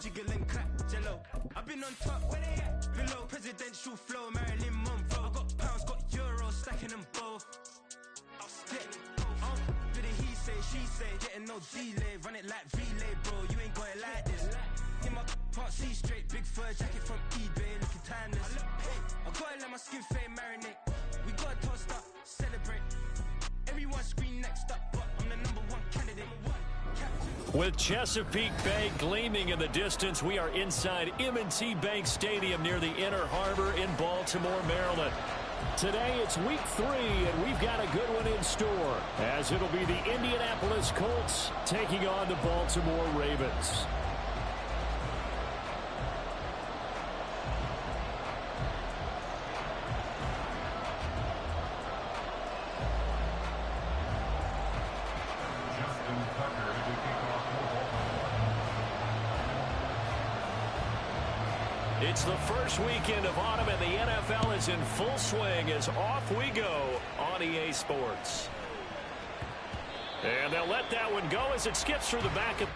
jiggle and clap, jello. I've been on top, below, presidential flow, Marilyn Monroe. I got pounds, got euros, stacking them both. Do the he say, she say, getting no delay, run it like relay, bro. You ain't got it like this. In my part C straight, big fur jacket from eBay, looking timeless. I gotta let my skin fade marinate. We gotta toast up, celebrate. Everyone scream next up, but I'm the #1 candidate. With Chesapeake Bay gleaming in the distance, we are inside M&T Bank Stadium near the Inner Harbor in Baltimore, Maryland. Today it's week 3, and we've got a good one in store, as it'll be the Indianapolis Colts taking on the Baltimore Ravens. It's the first weekend of autumn, and the NFL is in full swing as off we go on EA Sports. And they'll let that one go as it skips through the back of...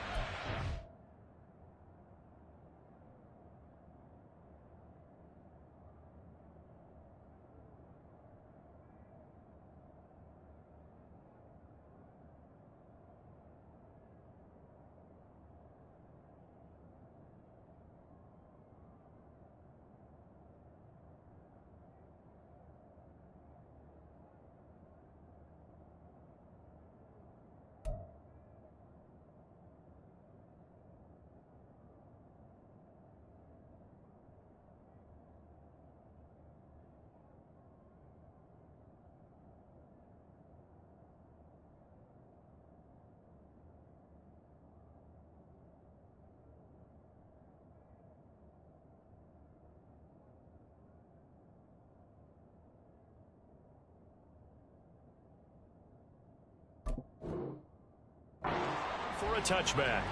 for a touchback.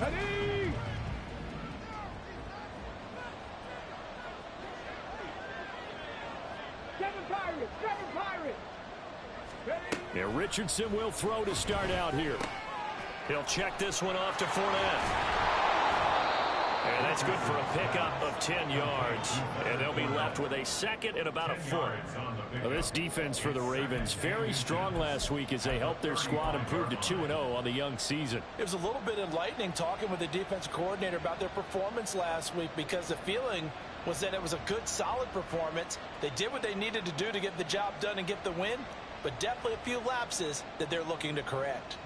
Ready! Seven Pirates! Yeah, Richardson will throw to start out here. He'll check this one off to Fournette. And that's good for a pickup of 10 yards. And they'll be left with a second and about a foot. Well, this defense for the Ravens, very strong last week as they helped their squad improve to 2-0 on the young season. It was a little bit enlightening talking with the defense coordinator about their performance last week, because the feeling was that it was a good, solid performance. They did what they needed to do to get the job done and get the win, but definitely a few lapses that they're looking to correct.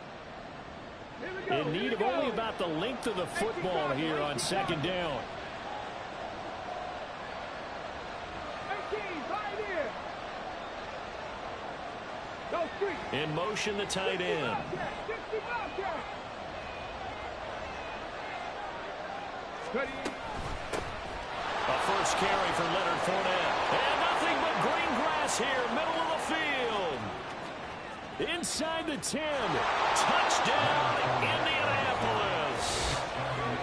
In need of only about the length of the football here on second down. In motion, the tight end. A first carry for Leonard Fournette. And nothing but green grass here, middle of the field. Inside the 10. Touchdown, Indianapolis.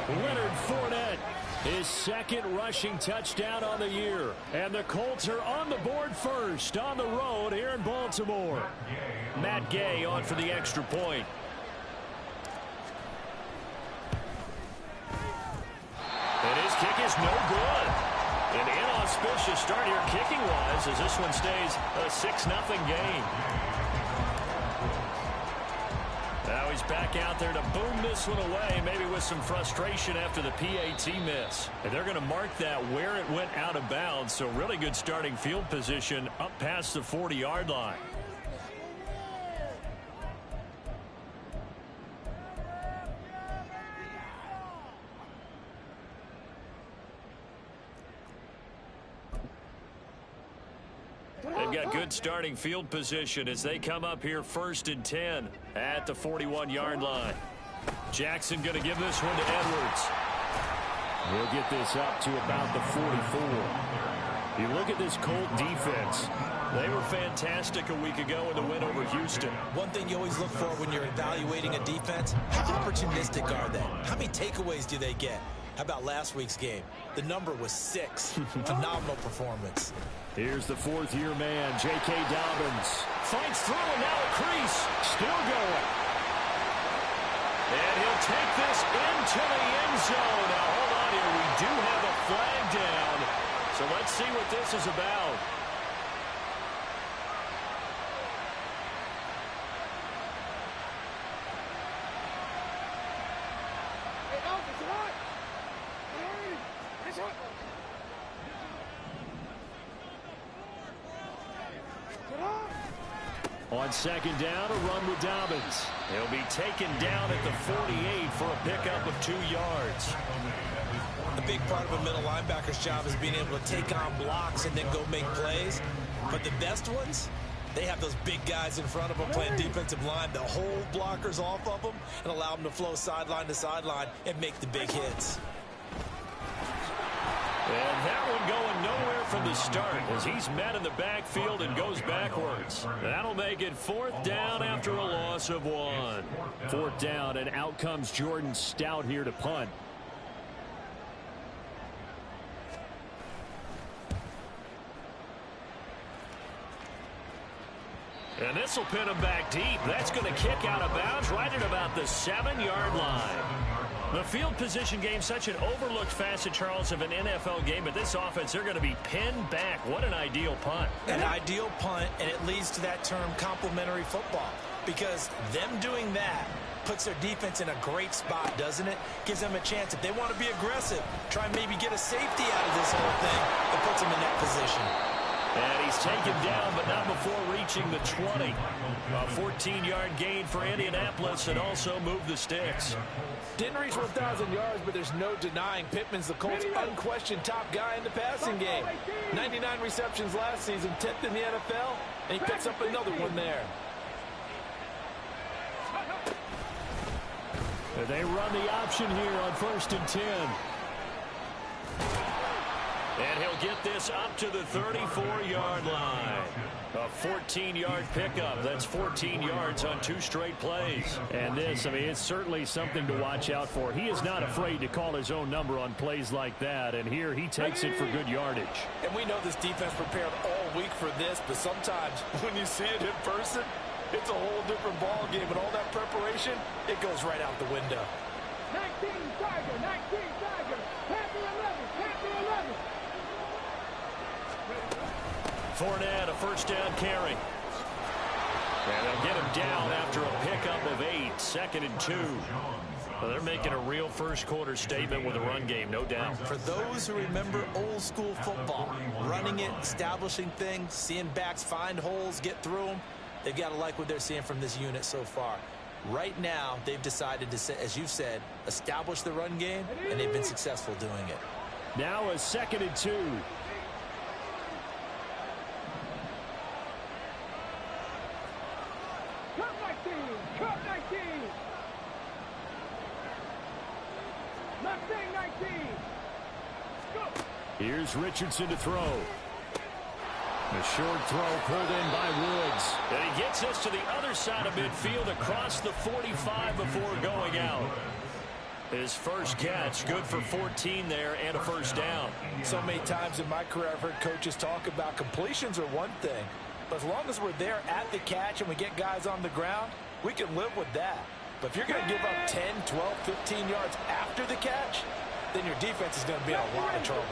Leonard Fournette, his second rushing touchdown on the year. And the Colts are on the board first on the road here in Baltimore. Matt Gay on for the extra point. And his kick is no good. An inauspicious start here kicking-wise as this one stays a 6-0 game. Now he's back out there to boom this one away, maybe with some frustration after the PAT miss. And they're going to mark that where it went out of bounds, so really good starting field position up past the 40-yard line. They've got good starting field position as they come up here 1st and 10 at the 41-yard line. Jackson going to give this one to Edwards. He'll get this up to about the 44. You look at this Colt defense. They were fantastic a week ago in the win over Houston. One thing you always look for when you're evaluating a defense, how opportunistic are they? How many takeaways do they get? How about last week's game? The number was 6. Phenomenal performance. Here's the fourth-year man, J.K. Dobbins. Fights through, and now a crease. Still going. And he'll take this into the end zone. Now, hold on here. We do have a flag down. So let's see what this is about. On second down, a run with Dobbins. He'll be taken down at the 48 for a pickup of 2 yards. A big part of a middle linebacker's job is being able to take on blocks and then go make plays. But the best ones, they have those big guys in front of them playing defensive line to hold blockers off of them and allow them to flow sideline to sideline and make the big hits. And that one going nowhere from the start as he's met in the backfield and goes backwards. That'll make it 4th down after a loss of 1. 4th down, and out comes Jordan Stout here to punt. And this will pin him back deep. That's going to kick out of bounds right at about the 7-yard line. The field position game, such an overlooked facet, Charles, of an NFL game. But this offense, they're going to be pinned back. What an ideal punt. An ideal punt, and it leads to that term complementary football. Because them doing that puts their defense in a great spot, doesn't it? Gives them a chance. If they want to be aggressive, try and maybe get a safety out of this whole thing, it puts them in that position. And he's taken down, but not before reaching the 20. A 14-yard gain for Indianapolis, and also moved the sticks. Didn't reach 1,000 yards, but there's no denying Pittman's the Colts' unquestioned top guy in the passing game. 99 receptions last season, 10th in the NFL, and he picks up another one there. They run the option here on 1st and 10. And he'll get this up to the 34-yard line. A 14-yard pickup. That's 14 yards on 2 straight plays. And this, I mean, it's certainly something to watch out for. He is not afraid to call his own number on plays like that. And here he takes it for good yardage. And we know this defense prepared all week for this, but sometimes when you see it in person, it's a whole different ball game. And all that preparation, it goes right out the window. 19 Tiger, 19 Tiger, Panther 11, Panther 11. Fournette, a 1st down carry. And they'll get him down after a pickup of 8, 2nd and 2. Well, they're making a real first-quarter statement with a run game, no doubt. For those who remember old-school football, running it, establishing things, seeing backs find holes, get through them, they've got to like what they're seeing from this unit so far. Right now, they've decided to, as you've said, establish the run game, and they've been successful doing it. Now a 2nd and 2. Cut 19. Mustang 19. Go. Here's Richardson to throw. A short throw pulled in by Woods. And he gets us to the other side of midfield across the 45 before going out. His first catch, good for 14 there and a 1st down. So many times in my career I've heard coaches talk about completions are one thing. But as long as we're there at the catch and we get guys on the ground, we can live with that. But if you're going to give up 10, 12, 15 yards after the catch, then your defense is going to be in a lot of trouble.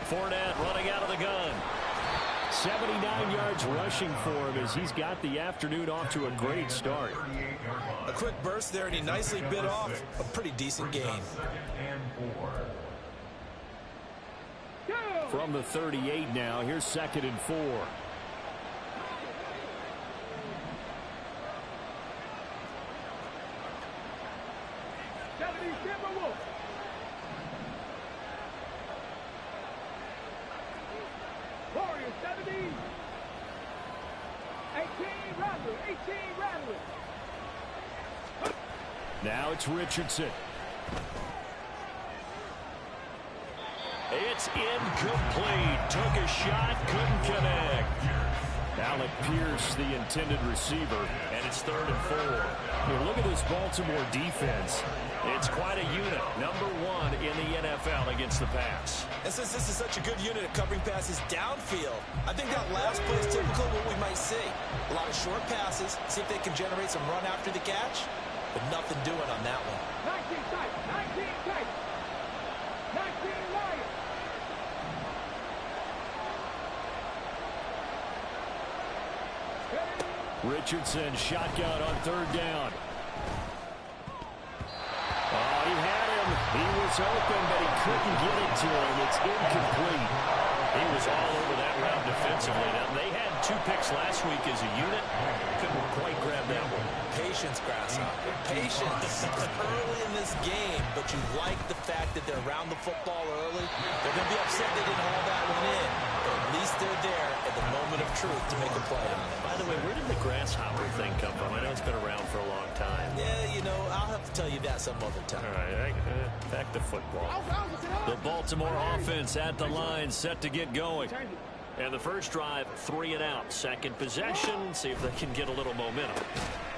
Fournette running out of the gun. 79 yards rushing for him as he's got the afternoon off to a great start. A quick burst there, and he nicely bit off a pretty decent gain. From the 38 now, here's 2nd and 4. Rattler. 18 Rattler. Now it's Richardson. It's incomplete. Took a shot, couldn't connect. Alec Pierce, the intended receiver, and it's 3rd and 4. Here, look at this Baltimore defense. It's quite a unit. Number 1 in the NFL against the pass. And since this is such a good unit at covering passes downfield, I think that last play is typical of what we might see. A lot of short passes, see if they can generate some run after the catch, but nothing doing on that one. 19 tight. 19 tight. 19 Lions. Richardson shotgun on 3rd down. Oh, he had him. He was open, but he couldn't get it to him. It's incomplete. He was all over that route defensively. Now, they had 2 picks last week as a unit. Couldn't quite grab that one. Patience, Grasshopper. Patience. Early in this game, but you like the fact that they're around the football early. They're going to be upset they didn't haul that one in, but at least they're there at the moment of truth to make a play on it. By the way, where did the grasshopper thing come from? I know it's been around for a long time. Yeah, you know, I'll have to tell you that some other time. All right, back to football. The Baltimore offense at the line, set to get going. And the first drive, 3 and out. Second possession, see if they can get a little momentum.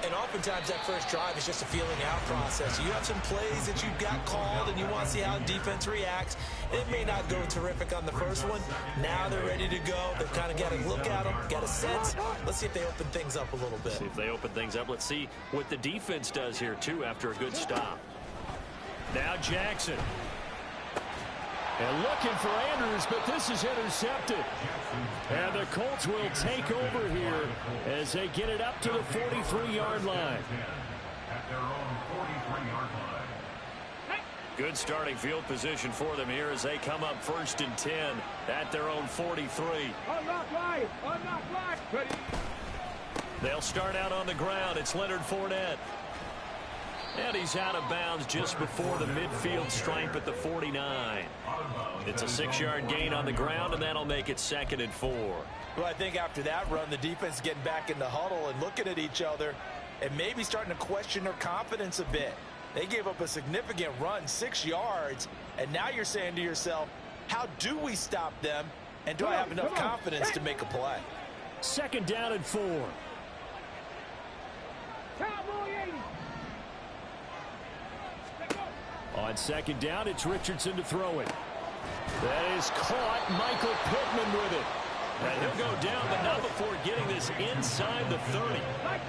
And oftentimes that first drive is just a feeling out process. You have some plays that you've got called and you want to see how defense reacts. It may not go terrific on the first one. Now they're ready to go. They've kind of got to look at them, got a sense. Let's see if they open things up a little bit. See if they open things up. Let's see what the defense does here, too, after a good stop. Now Jackson. And looking for Andrews, but this is intercepted. And the Colts will take over here as they get it up to the 43-yard line. Good starting field position for them here as they come up 1st and 10 at their own 43. Unlock line. Unlock line. Ready. They'll start out on the ground. It's Leonard Fournette. And he's out of bounds just before the midfield stripe at the 49. It's a 6-yard gain on the ground, and that'll make it 2nd and 4. Well, I think after that run, the defense getting back in the huddle and looking at each other and maybe starting to question their confidence a bit. They gave up a significant run, 6 yards, and now you're saying to yourself, how do we stop them, and do I have enough confidence to make a play? 2nd down and 4. Cowboy 80. On 2nd down, it's Richardson to throw it. That is caught. Michael Pittman with it. And he'll go down, but not before getting this inside the 30.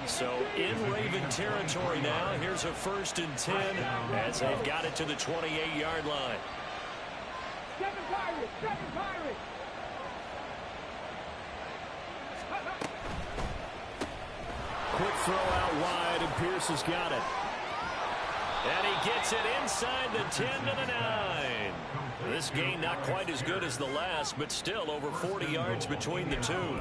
So in Raven territory now. Here's a 1st and 10 as they've got it to the 28-yard line. 7 Pirates. 7 Pirates. Quick throw out wide, and Pierce has got it. And he gets it inside the 10 to the 9. This game not quite as good as the last, but still over 40 yards between the two.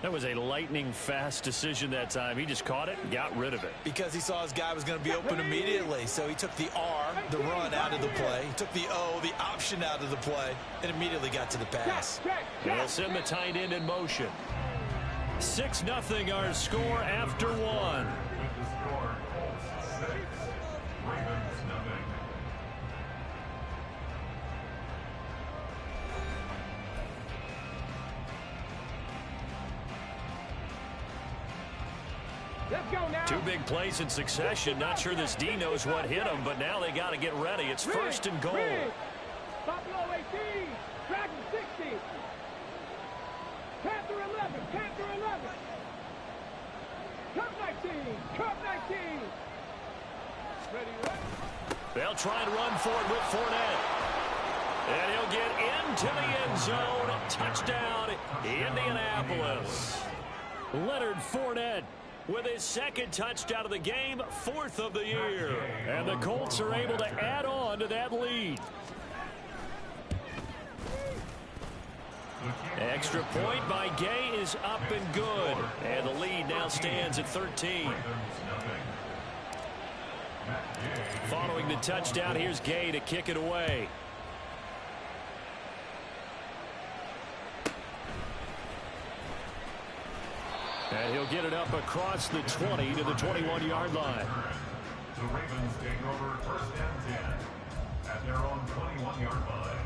That was a lightning-fast decision that time. He just caught it and got rid of it. Because he saw his guy was going to be open immediately, so he took the R, the run, out of the play. He took the O, the option, out of the play, and immediately got to the pass. They'll send the tight end in motion. 6-0 our score after 1. Let's go now. 2 big plays in succession. Not sure this D knows what hit him, but now they got to get ready. It's 1st and goal. Buffalo 18. Dragon 60. Panther 11. Panther 11. Cup 19. Cup 19. Ready, ready. They'll try and run for it with Fournette. And he'll get into the end zone. Touchdown, Indianapolis. Leonard Fournette with his 2nd touchdown of the game, 4th of the year. And the Colts are able to add on to that lead. Extra point by Gay is up and good. And the lead now stands at 13. Following the touchdown, here's Gay to kick it away. And he'll get it up across the 20 to the 21-yard line. The Ravens take over first and 10 at their own 21-yard line.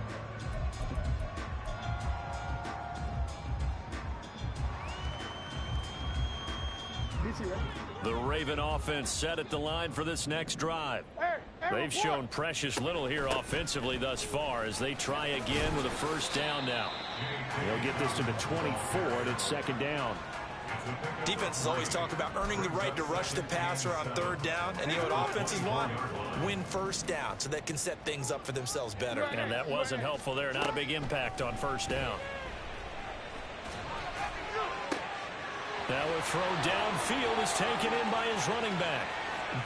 The Raven offense set at the line for this next drive. They've shown precious little here offensively thus far as they try again with a first down now. They'll get this to the 24, and it's second down. Defenses always talk about earning the right to rush the passer on third down, and you know what offenses want? Win first down so they can set things up for themselves better. And that wasn't helpful there. Not a big impact on first down. Now a throw downfield is taken in by his running back.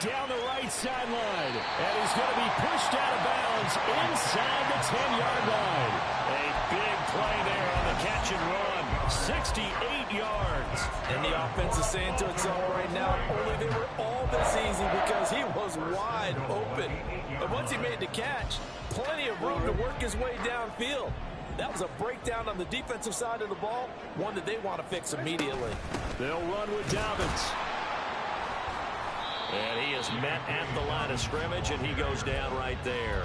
Down the right sideline. And he's going to be pushed out of bounds inside the 10-yard line. A big play there on the catch and run. 68 yards. And the offense is saying to itself right now, only they were all this easy because he was wide open. But once he made the catch, plenty of room to work his way downfield. That was a breakdown on the defensive side of the ball, one that they want to fix immediately. They'll run with Dobbins. And he is met at the line of scrimmage, and he goes down right there.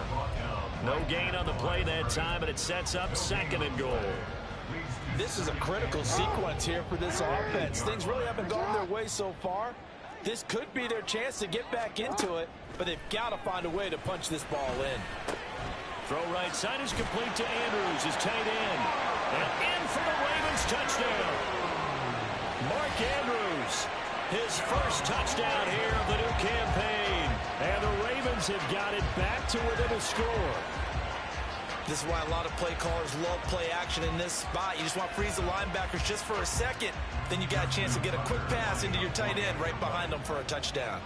No gain on the play that time, and it sets up second and goal. This is a critical sequence here for this offense. Things really haven't gone their way so far. This could be their chance to get back into it, but they've got to find a way to punch this ball in. Throw right side is complete to Andrews, his tight end. And in for the Ravens touchdown. Mark Andrews, his first touchdown here of the new campaign. And the Ravens have got it back to within a score. This is why a lot of play callers love play action in this spot. You just want to freeze the linebackers just for a second. Then you got a chance to get a quick pass into your tight end right behind them for a touchdown.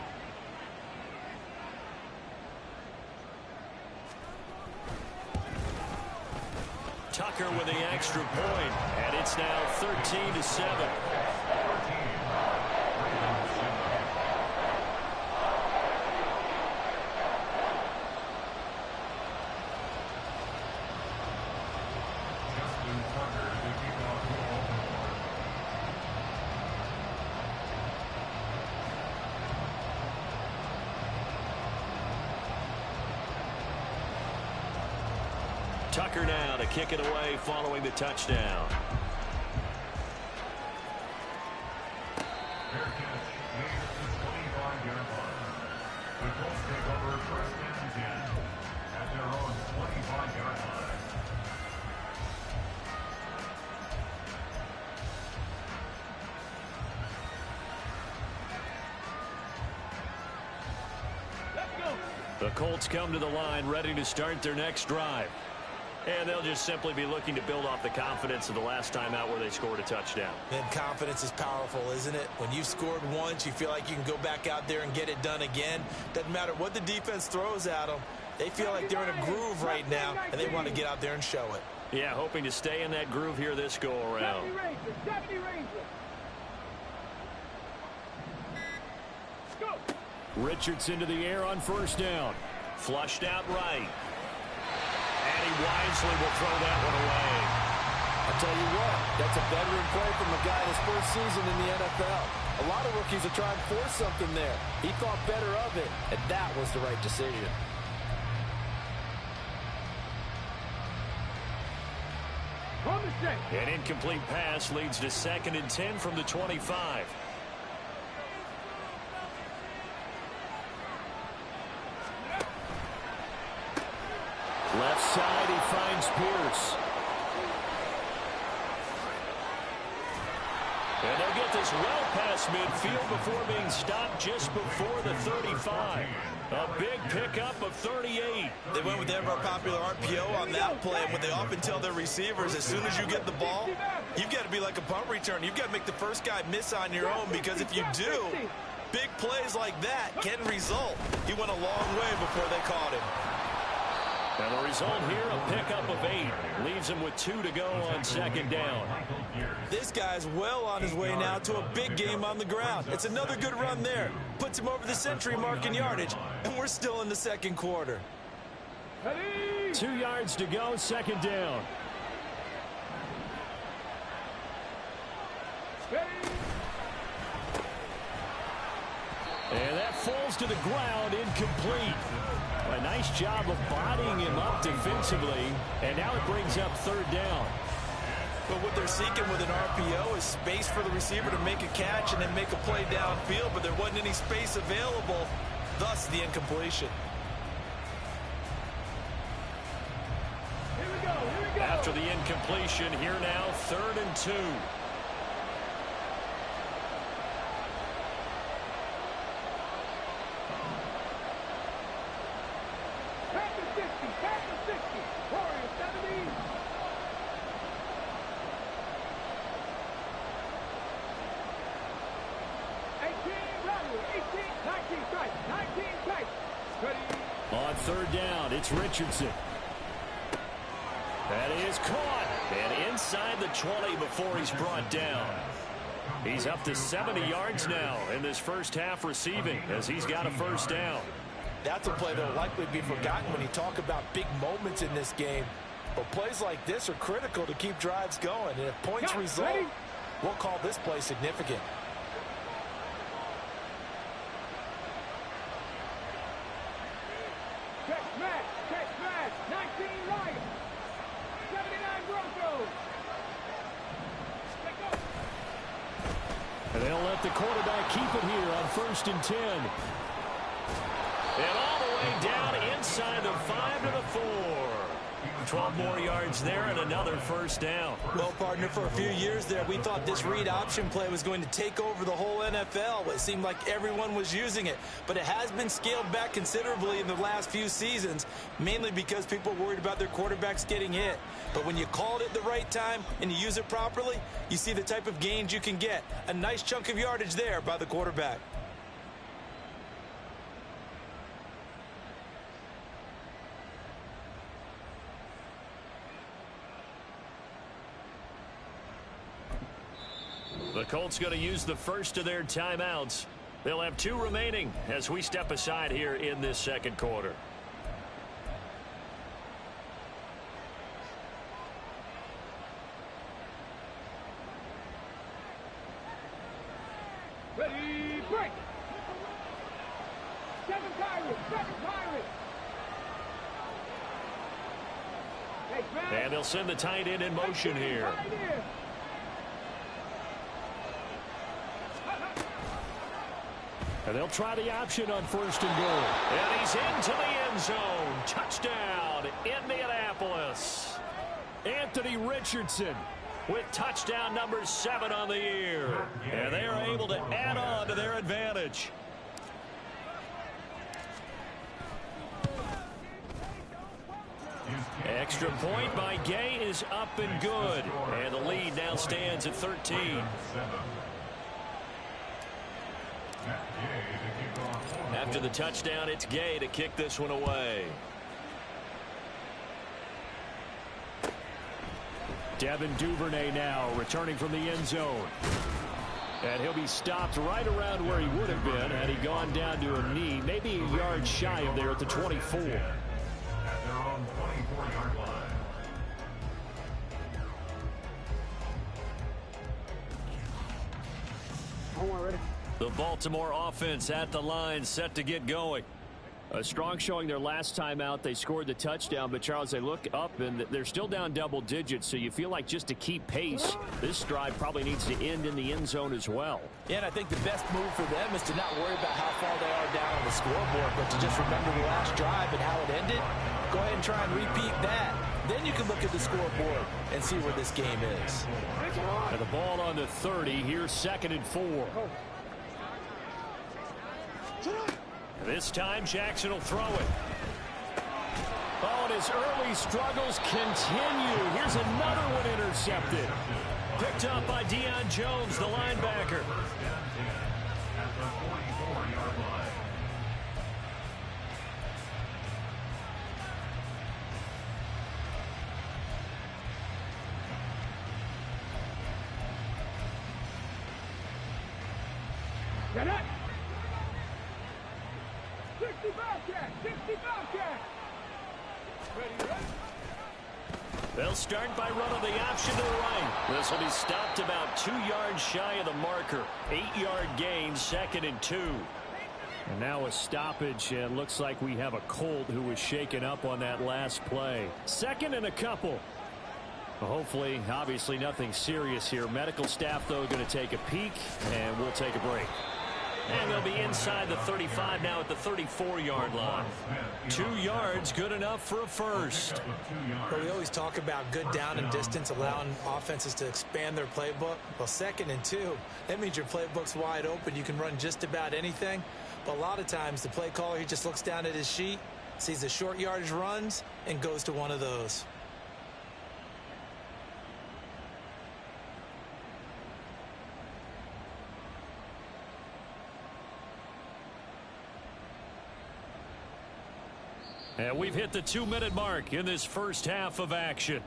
Tucker with the extra point, and it's now 13-7. Tucker now to kick it away following the touchdown. Fair catch made at the 25-yard line. The Colts take over first and 10 at their own 25-yard line. The Colts come to the line ready to start their next drive. And they'll just simply be looking to build off the confidence of the last time out where they scored a touchdown. And confidence is powerful, isn't it? When you've scored once, you feel like you can go back out there and get it done again. Doesn't matter what the defense throws at them. They feel like they're in a groove right now, and they want to get out there and show it. Yeah, hoping to stay in that groove here this go-around. Richardson to the air on first down. Flushed out right. And he wisely will throw that one away. I'll tell you what, that's a veteran play from a guy in his first season in the NFL. A lot of rookies are trying to force something there. He thought better of it, and that was the right decision. An incomplete pass leads to second and 10 from the 25. Left side, he finds Pierce. And they'll get this well past midfield before being stopped just before the 35. A big pickup of 38. They went with the ever-popular RPO on that play, and what they often tell their receivers, as soon as you get the ball, you've got to be like a punt return. You've got to make the first guy miss on your own, because if you do, big plays like that can result. He went a long way before they caught him. And the result here, a pickup of 8. Leaves him with 2 to go on second down. This guy's well on his way now to a big game on the ground. It's another good run there. Puts him over the century mark in yardage, and we're still in the second quarter. 2 yards to go, second down. falls to the ground, incomplete. A nice job of bodying him up defensively, and now it brings up third down. But what they're seeking with an RPO is space for the receiver to make a catch and then make a play downfield, but there wasn't any space available, thus the incompletion. Here we go, here we go. After the incompletion, here now, 3rd and 2. Pack the 60, pack the 60. Warriors 70. On 3rd down, it's Richardson. That is caught. And inside the 20 before he's brought down. He's up to 70 yards now in this first half receiving as he's got a 1st down. That's a play that will likely be forgotten when you talk about big moments in this game. But plays like this are critical to keep drives going. And if points result, we'll call this play significant. Check smash, 19 Lions, 79 Broncos. Let's go. And they'll let the quarterback keep it here on 1st and 10. And all the way down inside the 5 to the 4. 12 more yards there and another 1st down. Well, partner, for a few years there, we thought this read option play was going to take over the whole NFL. It seemed like everyone was using it. But it has been scaled back considerably in the last few seasons, mainly because people are worried about their quarterbacks getting hit. But when you call it at the right time and you use it properly, you see the type of gains you can get. A nice chunk of yardage there by the quarterback. The Colts going to use the first of their timeouts. They'll have 2 remaining as we step aside here in this 2nd quarter. Ready, break. 7 Pirates, 7 Pirates. Hey, man. And they'll send the tight end in motion here. And they'll try the option on 1st and goal. And he's into the end zone. Touchdown, Indianapolis. Anthony Richardson with touchdown number 7 on the year. And they are able to add on to their advantage. Extra point by Gay is up and good. And the lead now stands at 13. After the touchdown, it's Gay to kick this one away. Devin Duvernay now returning from the end zone. And he'll be stopped right around where he would have been had he gone down to a knee, maybe a yard shy of there at the 24. At their own 24-yard line. The Baltimore offense at the line, set to get going. A strong showing their last time out. They scored the touchdown, but Charles, they look up and they're still down double digits, so you feel like just to keep pace, this drive probably needs to end in the end zone as well. Yeah, and I think the best move for them is to not worry about how far they are down on the scoreboard, but to just remember the last drive and how it ended. Go ahead and try and repeat that. Then you can look at the scoreboard and see where this game is. And the ball on the 30. Here's 2nd and 4. This time Jackson will throw it. Oh, and his early struggles continue. Here's another one intercepted. Picked up by Deion Jones, the linebacker. At the 44-yard line. Get it! 60 Bobcat! 60 Bobcat! Ready, ready? They'll start by running the option to the right. This will be stopped about 2 yards shy of the marker. 8-yard gain, 2nd and 2. And now a stoppage, and looks like we have a Colt who was shaken up on that last play. Second and a couple. Well, hopefully, obviously nothing serious here. Medical staff, though, going to take a peek, and we'll take a break. And they'll be inside the 35 now at the 34-yard line. 2 yards, good enough for a first. Well, we always talk about good down and distance, allowing offenses to expand their playbook. Well, 2nd and 2, that means your playbook's wide open. You can run just about anything. But a lot of times, the play caller, he just looks down at his sheet, sees the short yardage runs, and goes to one of those. And we've hit the 2-minute mark in this first half of action.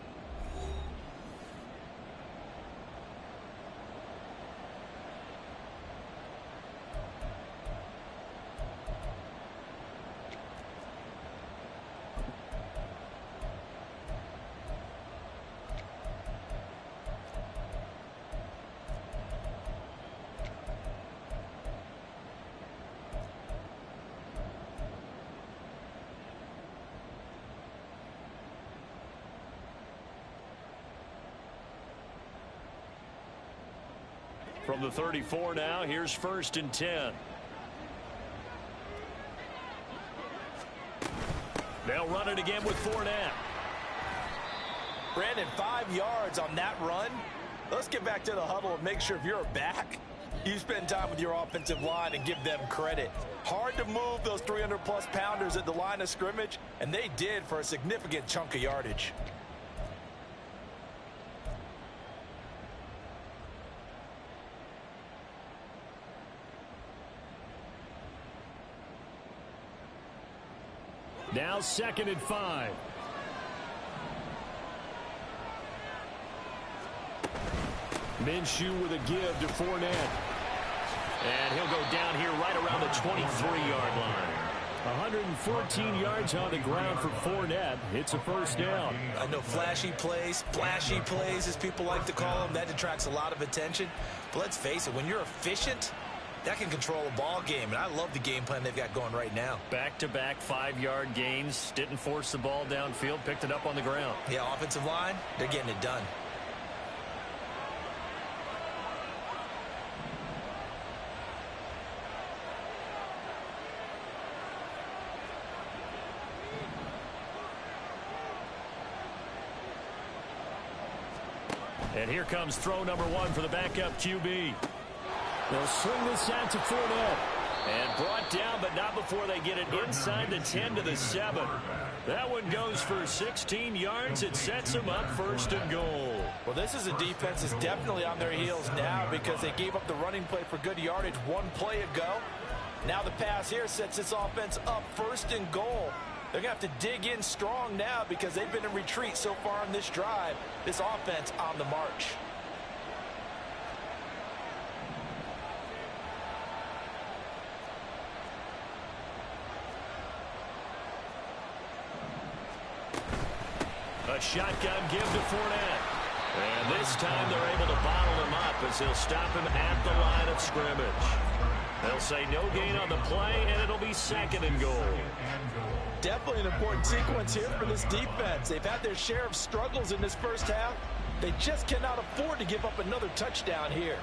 From the 34 now, here's 1st and 10. They'll run it again with Fournette. Brandon, 5 yards on that run. Let's get back to the huddle and make sure if you're back, you spend time with your offensive line and give them credit. Hard to move those 300-plus pounders at the line of scrimmage, and they did for a significant chunk of yardage. Now 2nd and 5. Minshew with a give to Fournette. And he'll go down here right around the 23-yard line. 114 yards on the ground for Fournette. It's a first down. I know flashy plays, as people like to call them, that detracts a lot of attention. But let's face it, when you're efficient, that can control a ball game, and I love the game plan they've got going right now. Back-to-back 5-yard gains. Didn't force the ball downfield. Picked it up on the ground. Yeah, offensive line, they're getting it done. And here comes throw number 1 for the backup QB. They'll swing this out to Fournette. And brought down, but not before they get it inside the 10 to the 7. That one goes for 16 yards. It sets them up 1st and goal. Well, this is a defense that's definitely on their heels now because they gave up the running play for good yardage 1 play ago. Now the pass here sets this offense up 1st and goal. They're going to have to dig in strong now because they've been in retreat so far on this drive. This offense on the march. A shotgun give to Fournette. And this time they're able to bottle him up as they'll stop him at the line of scrimmage. They'll say no gain on the play, and it'll be 2nd and goal. Definitely an important sequence here for this defense. They've had their share of struggles in this first half. They just cannot afford to give up another touchdown here.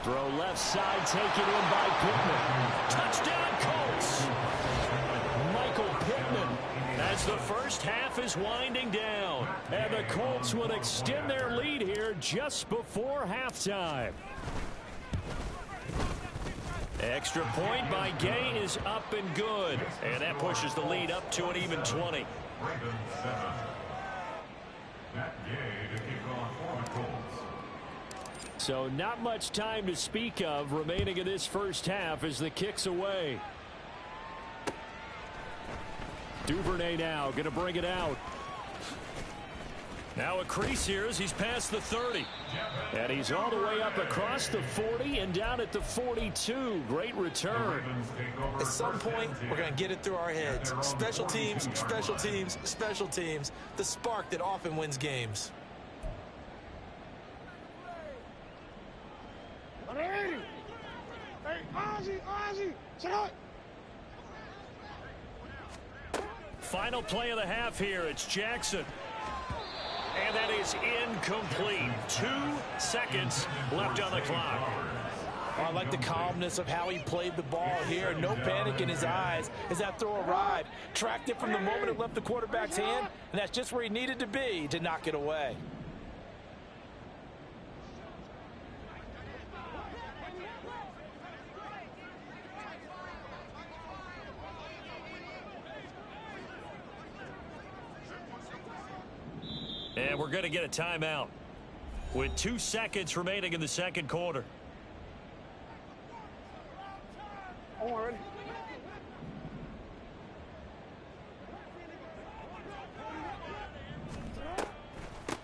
Throw left side, taken in by Pittman. Touchdown, Colts! Michael Pittman, as the first half is winding down. And the Colts will extend their lead here just before halftime. Extra point by Gay is up and good. And that pushes the lead up to an even 20. So not much time to speak of remaining in this first half as the kick's away. Duvernay now going to bring it out. Now a crease here as he's past the 30. And he's all the way up across the 40 and down at the 42. Great return. At some point, we're going to get it through our heads. Special teams, special teams, special teams. The spark that often wins games. Final play of the half here. It's Jackson. And that is incomplete. 2 seconds left on the clock. Oh, I like the calmness of how he played the ball here. No panic in his eyes as that throw arrived. Tracked it from the moment it left the quarterback's hand, and that's just where he needed to be to knock it away. And we're going to get a timeout with 2 seconds remaining in the second quarter.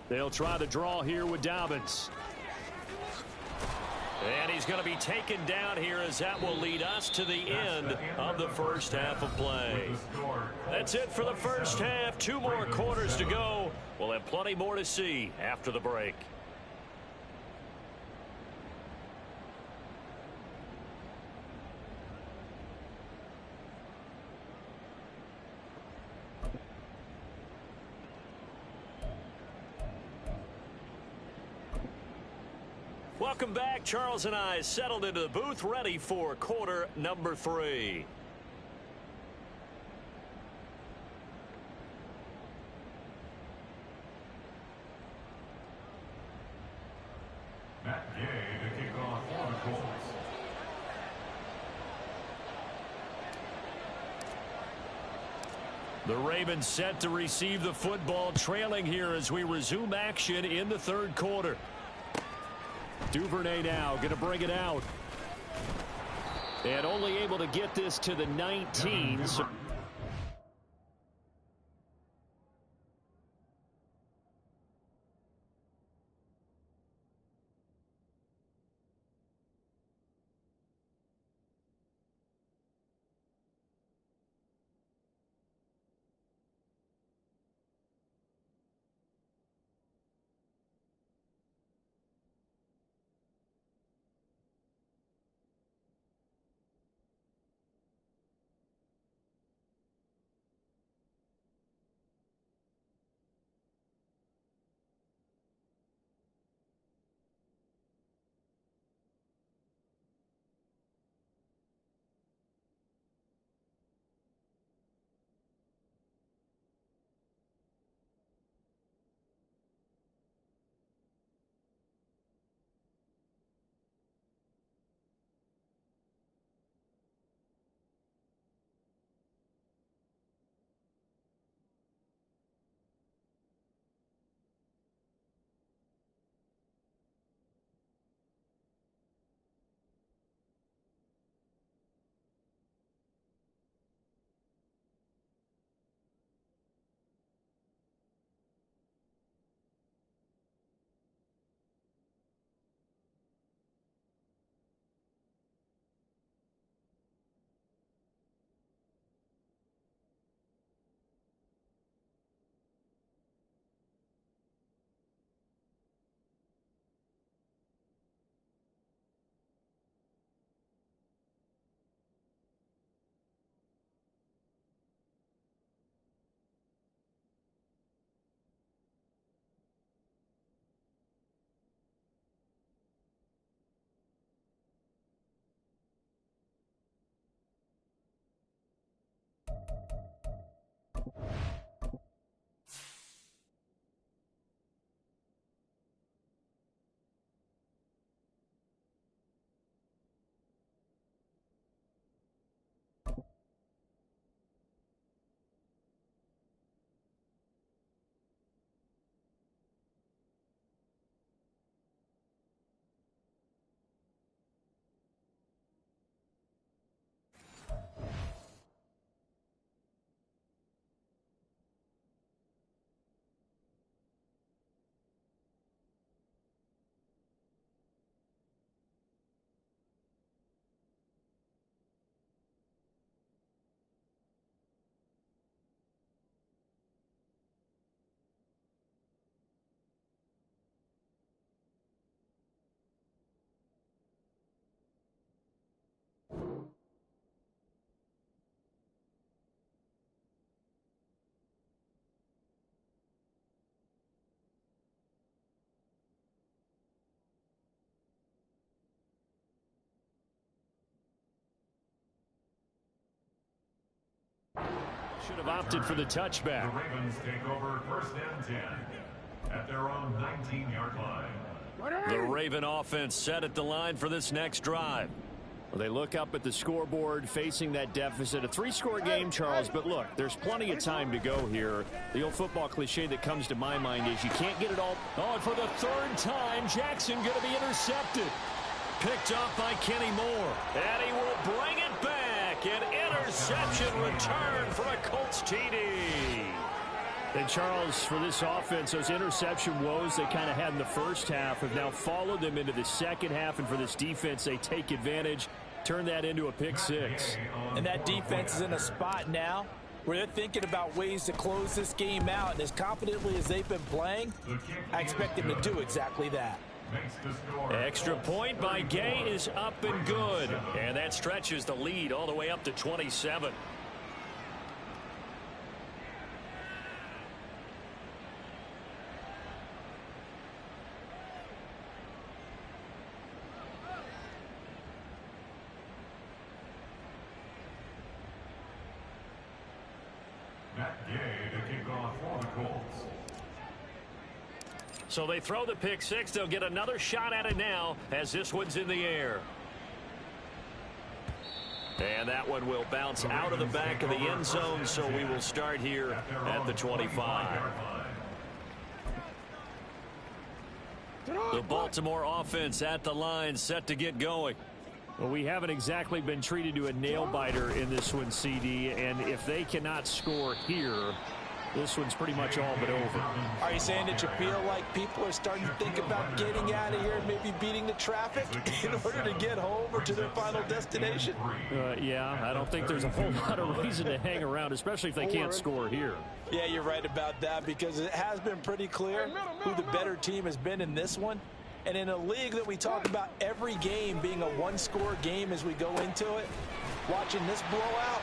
They'll try the draw here with Dobbins. And he's going to be taken down here as that will lead us to the end of the first half of play. That's it for the first half. 2 more quarters to go. We'll have plenty more to see after the break. Welcome back. Charles and I settled into the booth, ready for quarter number 3. Matt Gay to kick off for the Colts. The Ravens set to receive the football, trailing here as we resume action in the third quarter. Duvernay now going to bring it out. And only able to get this to the 19. So Should have opted for the touchback. The Ravens take over 1st and 10 at their own 19-yard line. The Raven offense set at the line for this next drive. Well, they look up at the scoreboard facing that deficit. A 3-score game, Charles, but look, there's plenty of time to go here. The old football cliche that comes to my mind is you can't get it all. Oh, and for the 3rd time, Jackson going to be intercepted. Picked off by Kenny Moore. And he will bring it back. An interception return from a Colts TD. And Charles, for this offense, those interception woes they kind of had in the first half have now followed them into the second half. And for this defense, they take advantage, turn that into a pick 6. And that defense is in a spot now where they're thinking about ways to close this game out. And as confidently as they've been playing, I expect them to do exactly that. Extra point by Gay is up and good. And that stretches the lead all the way up to 27. Matt Gay to kick off for the Colts. So they throw the pick 6. They'll get another shot at it now as this one's in the air. And that one will bounce out of the back of the end zone, so we will start here at the 25. The Baltimore offense at the line, set to get going. Well, we haven't exactly been treated to a nail-biter in this one, CD, and if they cannot score here, this one's pretty much all but over. Are you saying that you feel like people are starting to think about getting out of here and maybe beating the traffic in order to get home or to their final destination? Yeah, I don't think there's a whole lot of reason to hang around, especially if they can't score here. Yeah, you're right about that, because it has been pretty clear who the better team has been in this one. And in a league that we talk about every game being a one-score game as we go into it, watching this blowout,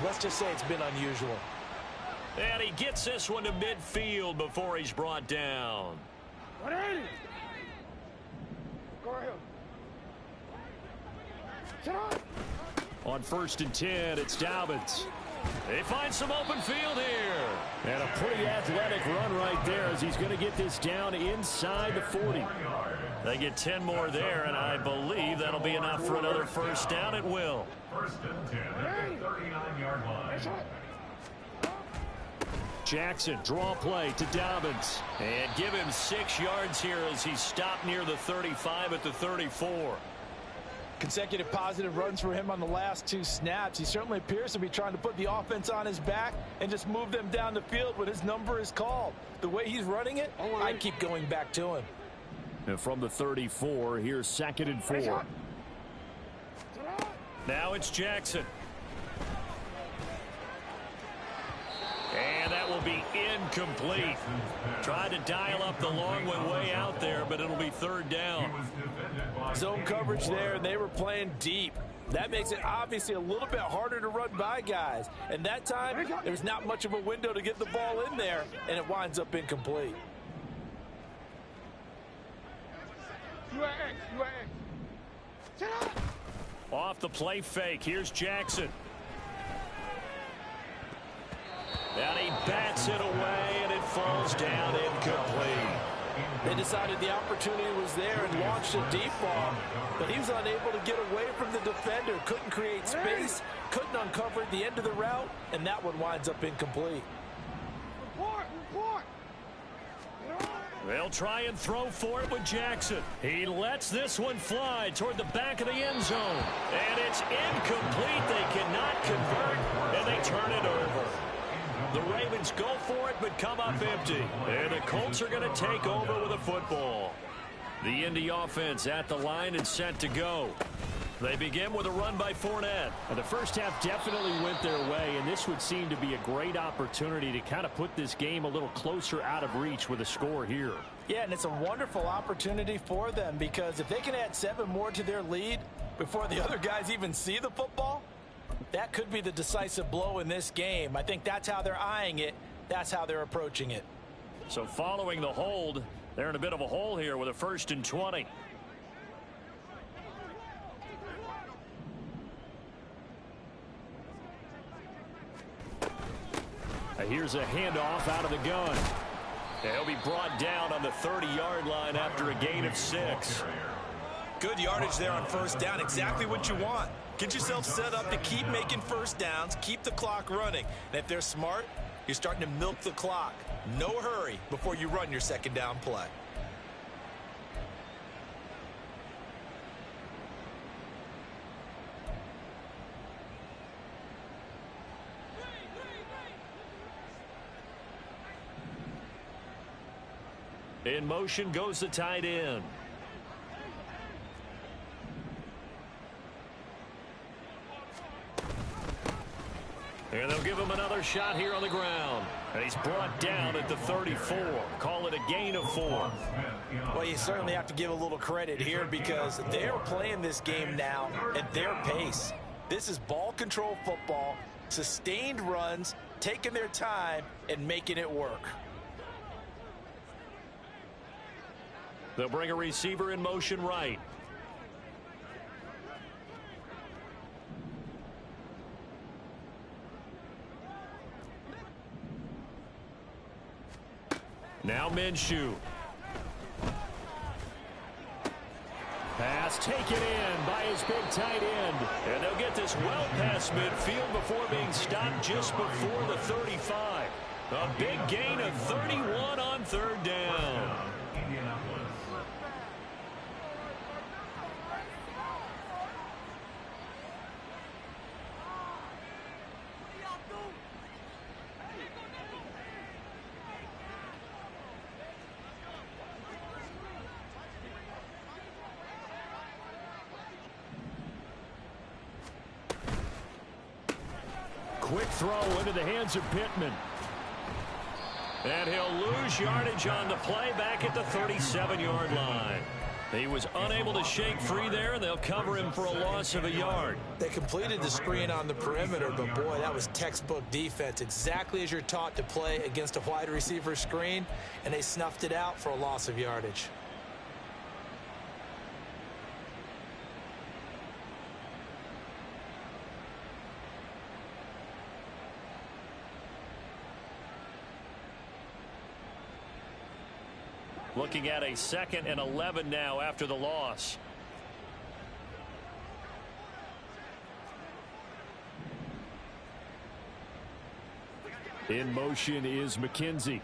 let's just say it's been unusual. And he gets this one to midfield before he's brought down. Go ahead. Sit on. On 1st and 10, it's Dobbins. They find some open field here. And a pretty athletic run right there as he's going to get this down inside the 40. They get 10 more there, and I believe that'll be enough for another 1st down. It will. 1st and 10 at the 39-yard line. Jackson, draw play to Dobbins. And give him 6 yards here as he's stopped near the 35 at the 34. Consecutive positive runs for him on the last 2 snaps. He certainly appears to be trying to put the offense on his back and just move them down the field when his number is called. The way he's running it, I'd keep going back to him. And from the 34, here's 2nd and 4. Now it's Jackson. And that will be incomplete. Tried to dial up the long one way out there, but it'll be 3rd down. Zone coverage there, and they were playing deep. That makes it obviously a little bit harder to run by guys. And that time, there's not much of a window to get the ball in there, and it winds up incomplete. You are X. Sit on. Off the play fake, here's Jackson. And he bats it away, and it falls down incomplete. They decided the opportunity was there and launched a deep ball, but he was unable to get away from the defender. Couldn't create space, couldn't uncover the end of the route, and that one winds up incomplete. Report. They'll try and throw for it with Jackson. He lets this one fly toward the back of the end zone. And it's incomplete. They cannot convert, and they turn it over. The Ravens go for it, but come up empty. And the Colts are going to take over with a football. The Indy offense at the line and set to go. They begin with a run by Fournette. The first half definitely went their way, and this would seem to be a great opportunity to kind of put this game a little closer out of reach with a score here. Yeah, and it's a wonderful opportunity for them, because if they can add 7 more to their lead before the other guys even see the football, that could be the decisive blow in this game. I think that's how they're eyeing it. That's how they're approaching it. So following the hold, they're in a bit of a hole here with a 1st and 20. Here's a handoff out of the gun. And he'll be brought down on the 30-yard line after a gain of 6. Good yardage there on first down. Exactly what you want. Get yourself set up to keep making first downs, keep the clock running. And if they're smart, you're starting to milk the clock. No hurry before you run your second down play. In motion goes the tight end. And they'll give him another shot here on the ground. And he's brought down at the 34. Call it a gain of 4. Well, you certainly have to give a little credit here because they're playing this game now at their pace. This is ball control football, sustained runs, taking their time, and making it work. They'll bring a receiver in motion right. Now Minshew. Pass taken in by his big tight end. And they'll get this well past midfield before being stopped just before the 35. A big gain of 31 on third down. Quick throw into the hands of Pittman. And he'll lose yardage on the play back at the 37-yard line. He was unable to shake free there, and they'll cover him for a loss of a yard. They completed the screen on the perimeter, but boy, that was textbook defense. Exactly as you're taught to play against a wide receiver screen, and they snuffed it out for a loss of yardage. Looking at a 2nd and 11 now after the loss. In motion is McKenzie.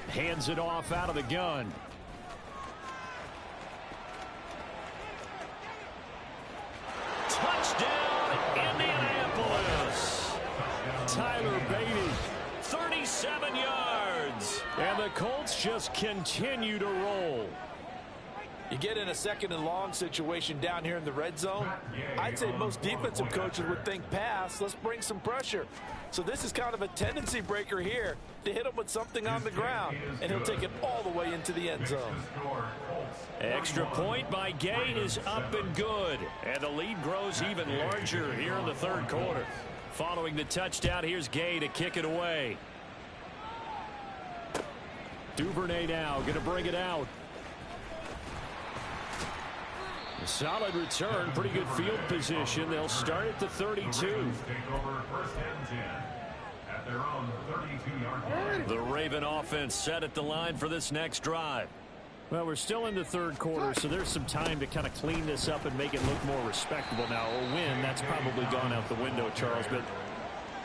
Hands it off out of the gun. Touchdown, Indianapolis. Tyler Beatty. 37 yards. And the Colts just continue to roll. You get in a 2nd and long situation down here in the red zone. I'd say most defensive coaches would think pass. Let's bring some pressure. So this is kind of a tendency breaker here to hit him with something on the ground. And he'll take it all the way into the end zone. Extra point by Gay is up and good. And the lead grows even larger here in the 3rd quarter. Following the touchdown, here's Gay to kick it away. Duvernay now going to bring it out. A solid return, pretty good field position. They'll start at the 32. The Raven offense set at the line for this next drive. Well, we're still in the 3rd quarter, so there's some time to kind of clean this up and make it look more respectable now. A win, that's probably gone out the window, Charles, but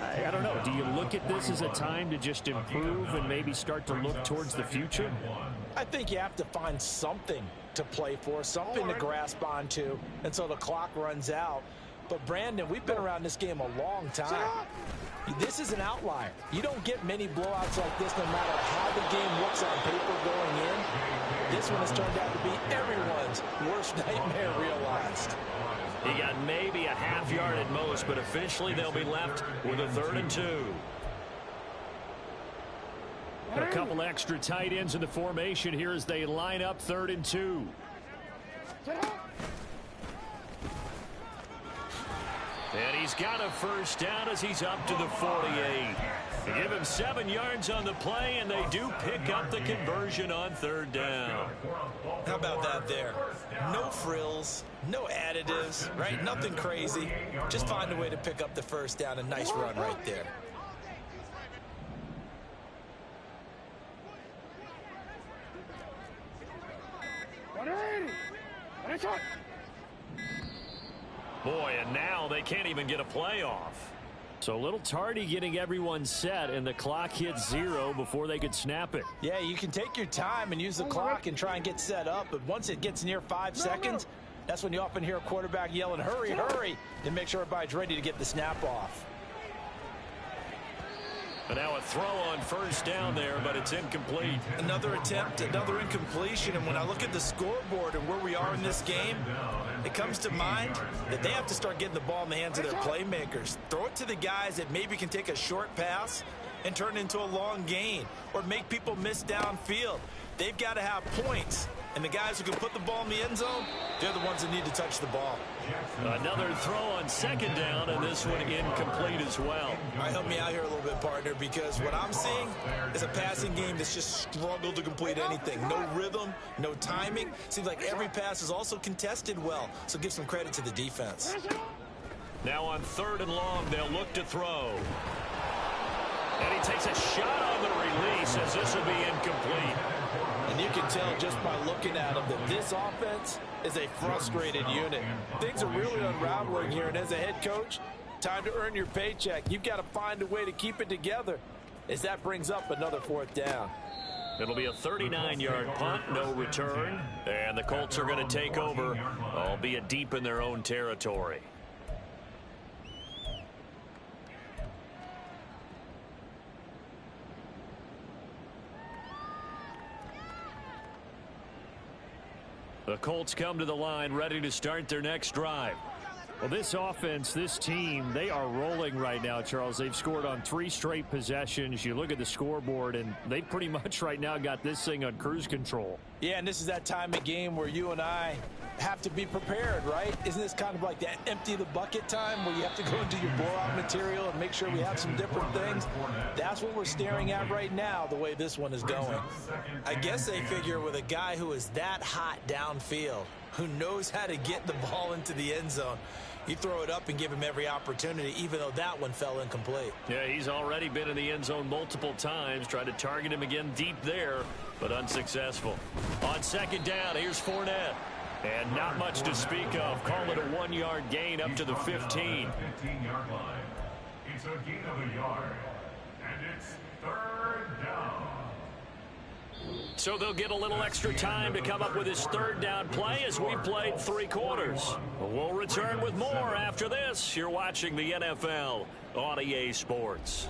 I don't know. Do you look at this as a time to just improve and maybe start to look towards the future? I think you have to find something to play for, something to grasp onto until the clock runs out. But, Brandon, we've been around this game a long time. This is an outlier. You don't get many blowouts like this no matter how the game looks on paper going in. This one has turned out to be everyone's worst nightmare realized. He got maybe a half yard at most, but officially they'll be left with a 3rd and 2. A couple extra tight ends in the formation here as they line up 3rd and 2. And he's got a first down as he's up to the 48. They give him 7 yards on the play, and they do pick up the conversion on 3rd down. How about that there? No frills, no additives, right? Nothing crazy. Just find a way to pick up the 1st down. A nice run right there. Boy, and now they can't even get a play off. So a little tardy getting everyone set, and the clock hits 0 before they could snap it. Yeah, you can take your time and use the clock and try and get set up, but once it gets near 5 seconds, that's when you often hear a quarterback yelling, hurry, hurry, to make sure everybody's ready to get the snap off. And now a throw on 1st down there, but it's incomplete. Another attempt, another incompletion, and when I look at the scoreboard and where we are in this game, it comes to mind that they have to start getting the ball in the hands of their playmakers. Throw it to the guys that maybe can take a short pass and turn it into a long gain or make people miss downfield. They've got to have points, and the guys who can put the ball in the end zone, they're the ones that need to touch the ball. Another throw on 2nd down, and this one incomplete as well. All right, help me out here a little bit, partner, because what I'm seeing is a passing game that's just struggled to complete anything. No rhythm, no timing. Seems like every pass is also contested well, so give some credit to the defense. Now on 3rd and long, they'll look to throw. And he takes a shot on the release as this will be incomplete. And you can tell just by looking at them that this offense is a frustrated unit. Things are really unraveling here, and as a head coach, time to earn your paycheck. You've got to find a way to keep it together as that brings up another 4th down. It'll be a 39-yard punt, no return, and the Colts are going to take over, albeit deep in their own territory. The Colts come to the line ready to start their next drive. Well, this offense, this team, they are rolling right now, Charles. They've scored on 3 straight possessions. You look at the scoreboard, and they pretty much right now got this thing on cruise control. Yeah, and this is that time of game where you and I have to be prepared, right? Isn't this kind of like that empty the bucket time where you have to go into your blowout material and make sure we have some different things? That's what we're staring at right now, the way this one is going. I guess they figure with a guy who is that hot downfield, who knows how to get the ball into the end zone, you throw it up and give him every opportunity, even though that one fell incomplete. Yeah, he's already been in the end zone multiple times, tried to target him again deep there, but unsuccessful. On 2nd down, here's Fournette. And not much to speak of. Call it a 1-yard gain up to the 15. 15-yard line. It's a gain of a yard. And it's 3rd down. So they'll get a little extra time to come up with his 3rd down play as we've played 3 quarters. We'll return with more after this. You're watching the NFL on EA Sports.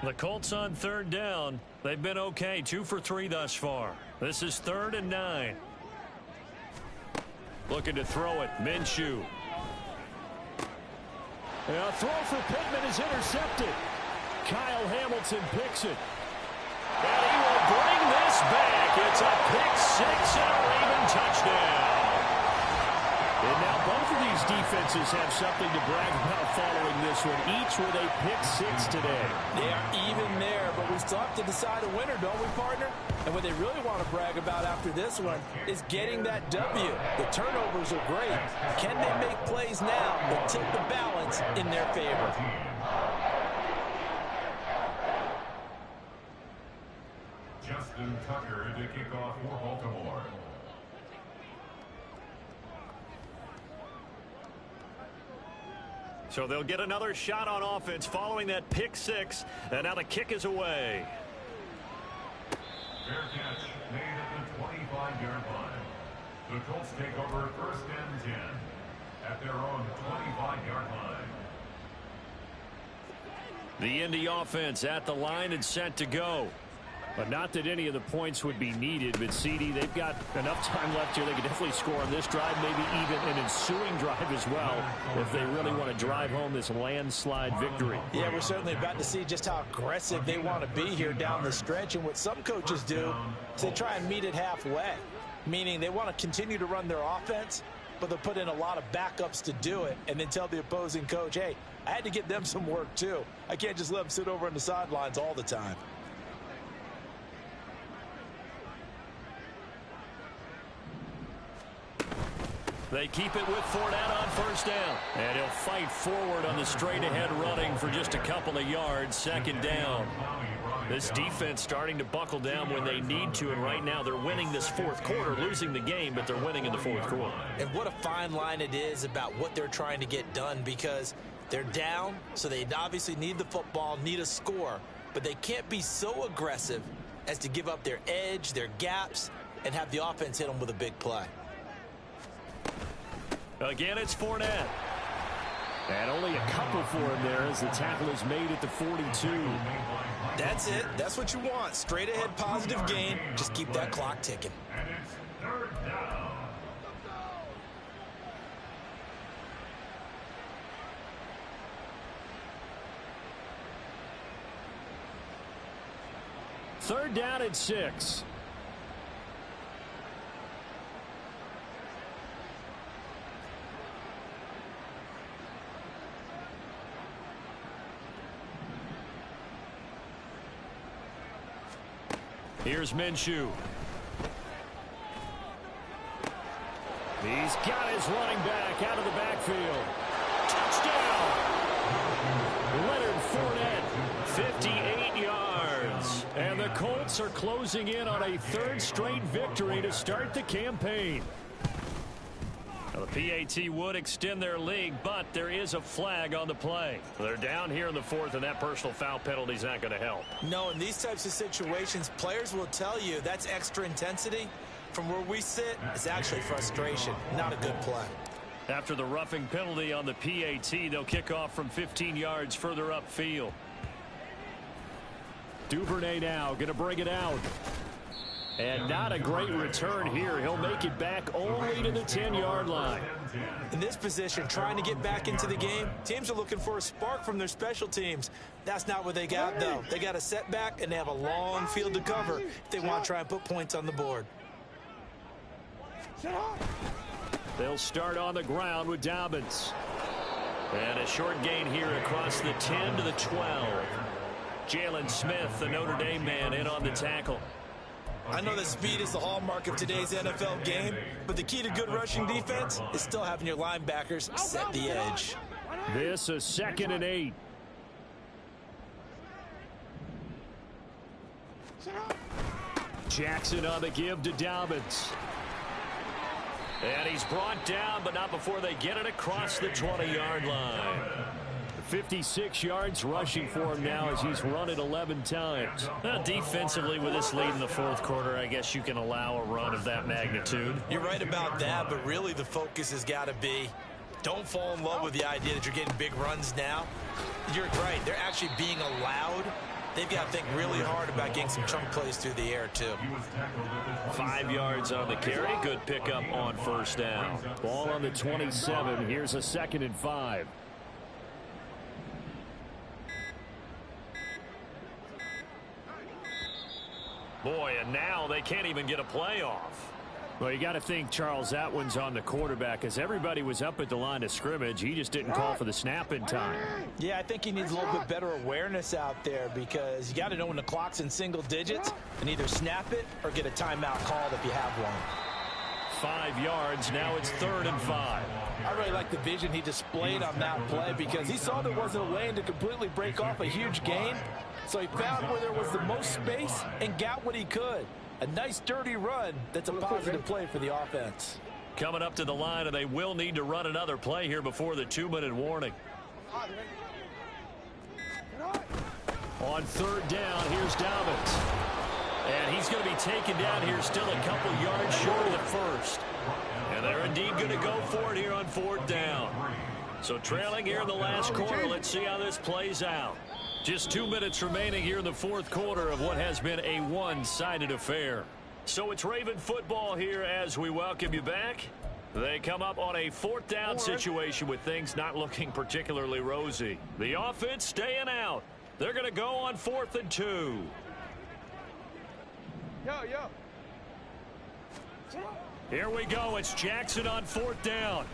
The Colts on 3rd down. They've been okay, 2 for 3 thus far. This is 3rd and 9. Looking to throw it, Minshew. A throw for Pittman is intercepted. Kyle Hamilton picks it. And he will bring this back. It's a pick 6 and a Raven touchdown. And now both of these defenses have something to brag about following this one, each with a pick 6 today. They are even there, but we still have to decide a winner, don't we, partner? And what they really want to brag about after this one is getting that W. The turnovers are great. Can they make plays now that tilt the balance in their favor? Justin Tucker to kick off for Baltimore. So they'll get another shot on offense following that pick 6, and now the kick is away. Fair catch made at the 25-yard line. The Colts take over 1st and 10 at their own 25-yard line. The Indy offense at the line and set to go. But not that any of the points would be needed, but CD, they've got enough time left here. They could definitely score on this drive, maybe even an ensuing drive as well, if they really want to drive home this landslide victory. Yeah, we're certainly about to see just how aggressive they want to be here down the stretch. And what some coaches do is they try and meet it halfway, meaning they want to continue to run their offense, but they'll put in a lot of backups to do it and then tell the opposing coach, hey, I had to get them some work too. I can't just let them sit over on the sidelines all the time. They keep it with Fournette on first down. And he'll fight forward on the straight-ahead running for just a couple of yards. Second down. This defense starting to buckle down when they need to, and right now they're winning this fourth quarter, losing the game, but they're winning in the fourth quarter. And what a fine line it is about what they're trying to get done, because they're down, so they obviously need the football, need a score, but they can't be so aggressive as to give up their edge, their gaps, and have the offense hit them with a big play. Again, it's Fournette. And only a couple for him there as the tackle is made at the 42. That's it. That's what you want. Straight ahead positive gain. Just keep that clock ticking. And it's third down. Third down and 6. Here's Minshew. He's got his running back out of the backfield. Touchdown! Leonard Fournette, 58 yards. And the Colts are closing in on a third straight victory to start the campaign. Now, the PAT would extend their lead, but there is a flag on the play. They're down here in the fourth, and that personal foul penalty is not going to help. No, in these types of situations, players will tell you that's extra intensity. From where we sit, it's actually frustration, not a good play. After the roughing penalty on the PAT, they'll kick off from 15 yards further upfield. Duvernay now going to bring it out. And not a great return here. He'll make it back only to the 10-yard line. In this position, trying to get back into the game, teams are looking for a spark from their special teams. That's not what they got, though. They got a setback, and they have a long field to cover if they want to try and put points on the board. They'll start on the ground with Dobbins. And a short gain here across the 10 to the 12. Jalen Smith, the Notre Dame man, in on the tackle. I know that speed is the hallmark of today's NFL game, but the key to good rushing defense is still having your linebackers set the edge. This is 2nd and 8. Jackson on the give to Dobbins. And he's brought down, but not before they get it across the 20-yard line. 56 yards rushing for him now as he's run it 11 times. Now, defensively, with this lead in the fourth quarter, I guess you can allow a run of that magnitude. You're right about that, but really the focus has got to be don't fall in love with the idea that you're getting big runs now. You're right. They're actually being allowed. They've got to think really hard about getting some chunk plays through the air, too. 5 yards on the carry. Good pickup on first down. Ball on the 27. Here's a 2nd and 5. Boy, and now they can't even get a play off. Well, you got to think, Charles, that one's on the quarterback, as everybody was up at the line of scrimmage. He just didn't call for the snap in time. Yeah, I think he needs a little bit better awareness out there, because you got to know when the clock's in single digits and either snap it or get a timeout called if you have one. 5 yards. Now it's 3rd and 5. I really like the vision he displayed on that play, because he saw there wasn't a lane to completely break off a huge gain. So he found where there was the most space and got what he could. A nice, dirty run that's a positive play for the offense. Coming up to the line, and they will need to run another play here before the 2-minute warning. On 3rd down, here's Dobbins. And he's going to be taken down here, still a couple yards short of the first. And they're indeed going to go for it here on 4th down. So trailing here in the last quarter. Let's see how this plays out. Just 2 minutes remaining here in the fourth quarter of what has been a one-sided affair. So it's Raven football here as we welcome you back. They come up on a fourth down situation with things not looking particularly rosy. The offense staying out. They're going to go on 4th and 2. Here we go. It's Jackson on 4th down.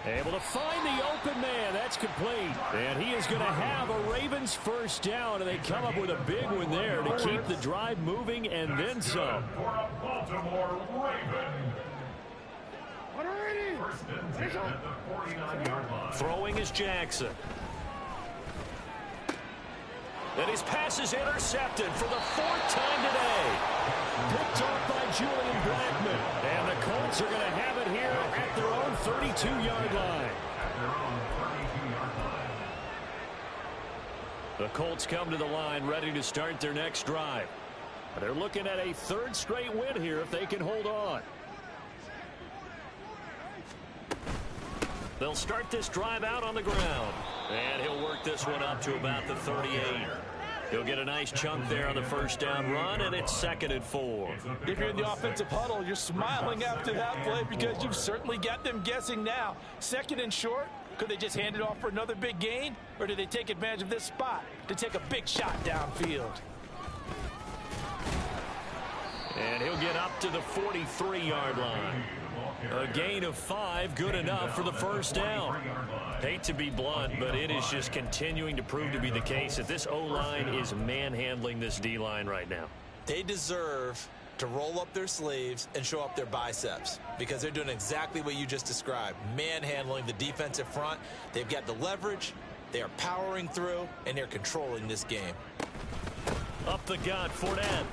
Able to find the open man. That's complete. And he is going to have a Ravens first down, and they come up with a big one there to keep the drive moving and then some. For a Baltimore Raven. First and 10 at the 49-yard line. Throwing is Jackson. And his pass is intercepted for the 4th time today. Picked off by Julian Blackman. And the Colts are going to have it here at their own 32-yard line. The Colts come to the line ready to start their next drive. They're looking at a 3rd straight win here if they can hold on. They'll start this drive out on the ground. And he'll work this one up to about the 38. He'll get a nice chunk there on the first down run, and it's 2nd and 4. If you're in the offensive huddle, you're smiling after that play because you've certainly got them guessing now. 2nd and short, could they just hand it off for another big gain? Or do they take advantage of this spot to take a big shot downfield? And he'll get up to the 43-yard line. A gain of 5, good enough for the first down. Hate to be blunt, but it is just continuing to prove to be the case that this O-line is manhandling this D-line right now. They deserve to roll up their sleeves and show up their biceps because they're doing exactly what you just described, manhandling the defensive front. They've got the leverage, they are powering through, and they're controlling this game. Up the gut, Fournette.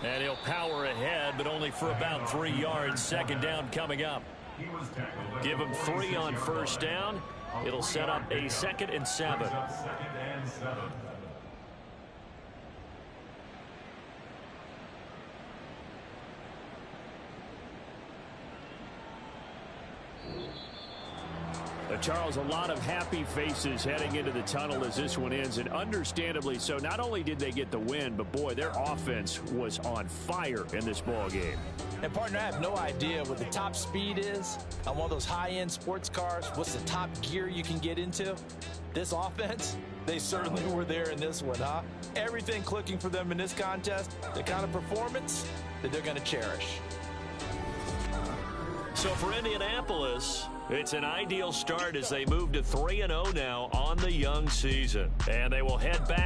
And he'll power ahead, but only for about 3 yards. 2nd down coming up. Give him 3 on first down. It'll set up a 2nd and 7. Charles, a lot of happy faces heading into the tunnel as this one ends, and understandably so. Not only did they get the win, but boy, their offense was on fire in this ball game. And partner, I have no idea what the top speed is on one of those high-end sports cars. What's the top gear you can get into? This offense, they certainly were there in this one, huh? Everything clicking for them in this contest, the kind of performance that they're going to cherish. So for Indianapolis, it's an ideal start as they move to 3-0 now on the young season. And they will head back